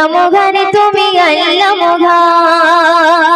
মোগান তুমি আল্লাহ মোগান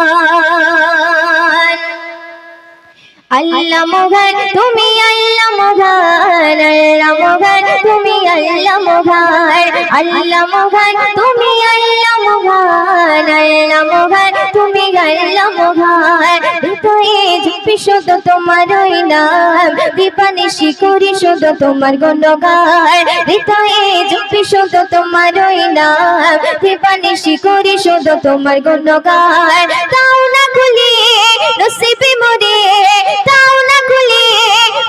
আল্লাহ মোগান তুমি আল্লাহ মোগান আল্লাহ মোগান তুমি আল্লাহ মোগান আল্লাহ মোগান তুমি আল্লাহ মোগান আল্লাহ মোগান তুমি আল্লাহ মোগান হৃদয়ে ঝুঁকি শুধু তোমার ওই নাম দিবানিশি করি শুধু তোমার গুণগান হৃদয়ে ঝুঁকি শুধু তোমার ওই নাম দিবানিশি করি শুধু তোমার গুণগান তাও না খুলি নসিবে মোরে তাও না খুলি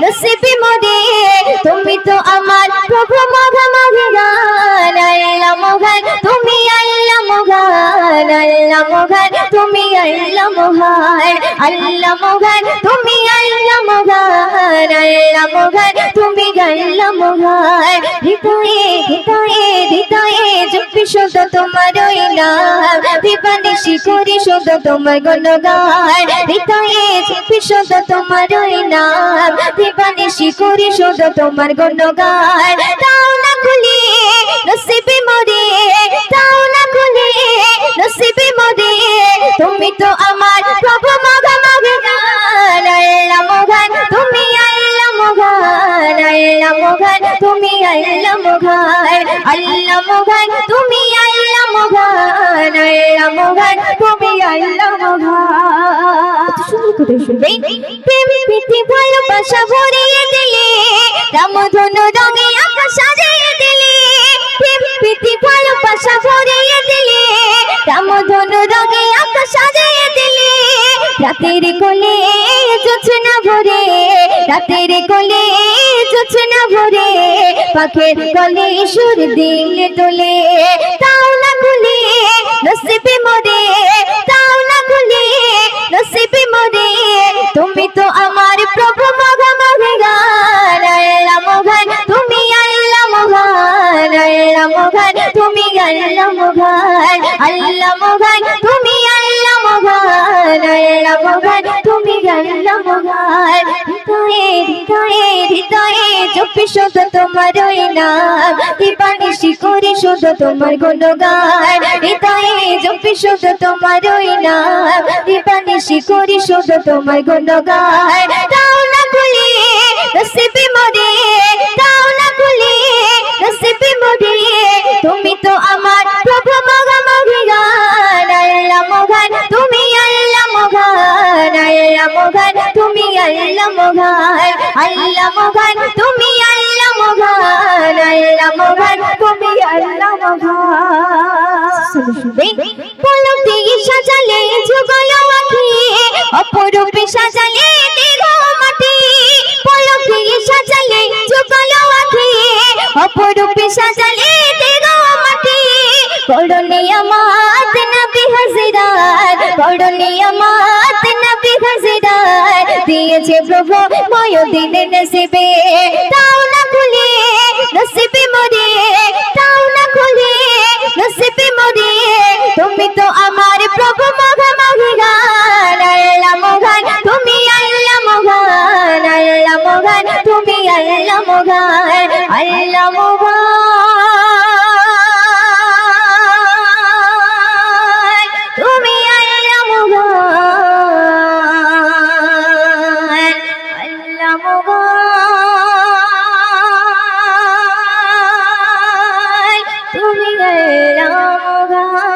নসিবে মোরে তুমি তো আমার প্রভু মোগান আল্লাহ মোগান তুমি আল্লাহ মোগান আল্লাহ মোগান তুমি আল্লাহ মোগান আল্লাহ মোগান তুমি আল্লাহ মোগান আল্লাহ মোগান তুমি আল্লাহ মোগান হৃদয়ে হৃদয়ে হৃদয়ে ঝুঁকি শুধু তোমার ওই নাম দিবানিশি করি শুধু তোমার গুণগান হৃদয়ে ঝুঁকি শুধু তোমার ওই নাম দিবানিশি করি শুধু তোমার গুণগান তাও না খুলি নসিবে মোরে তাও না খুলি নসিবে মোরে তুমি তো আমার প্রভু মোগান আল্লাহ মোগান তুমি আল্লাহ মোগান আল্লাহ মোগান তুমি আল্লাহ মোগান আল্লাহ মোগান তুমি আল্লাহ মোগান আল্লাহ মোগান তুমি আল্লাহ মোগান সুন্দর করে শুনবে প্রেম প্রীতি ভালোবাসা ভরিয়ে দিলে রামধনু রঙে আকাশ সাজিয়ে দিলে প্রেম প্রীতি ভালোবাসা ভরিয়ে দিলে রামধনু রঙে আকাশ সাজিয়ে দিলে রাতের কোলে জোছনা ভরে রাতের কোলে জোছনা ভরে পাখির কোলে সুর দিলে তোলে তাও না খুলে নসিবে মোরে তাও না খুলে নসিবে মোরে তুমি তো আমার প্রভু মোগান আল্লাহ মোগান তুমি আল্লাহ মোগান আল্লাহ মোগান তুমি আল্লাহ মোগান আল্লাহ মোগান তুমি আল্লাহ মোগান আল্লাহ মোগান তুমি আল্লাহ মোগান হৃদয়ে হৃদয়ে হৃদয়ে ঝুঁকি শুধু তোমার ওই নাম দিবানিশি করি শুধু তোমার গুণগান হৃদয়ে ঝুঁকি শুধু তোমার ওই নাম দিবানিশি করি শুধু তোমার গুণগান তাও না খুলি নসিবে মোরে তাও না খুলি নসিবে মোরে তুমি তো আমার প্রভু মোগান আল্লাহ মোগান তুমি আল্লাহ মোগান আল্লাহ মোগান তুমি আল্লাহ মোগান আল্লাহ মোগান তুমি আল্লাহ মোগান আল্লাহ মোগান তুমি আল্লাহ মোগান পলক দিয়ে সাজালে যুগল আঁখি অপরূপে সাজালে দেহ মাটি পলক দিয়ে সাজালে যুগল আঁখি অপরূপে সাজালে দেহ মাটি পড়নে আমাত নবী হাজিরাত পড়নে আমাত নবী হাজিরাত দিয়েছে প্রভু ময়দিনে নসিবে তাও না খুলে নসিবে মোরে তাও না খুলে নসিবে মোরে তুমি তো আমার প্রভু মোগান আল্লাহ মোগান তুমি আল্লাহ মোগান আল্লাহ মোগান তুমি আল্লাহ মোগান আল্লাহ মোগান তুমি আল্লাহ মোগান আল্লাহ মোগান তুমি আল্লাহ মোগান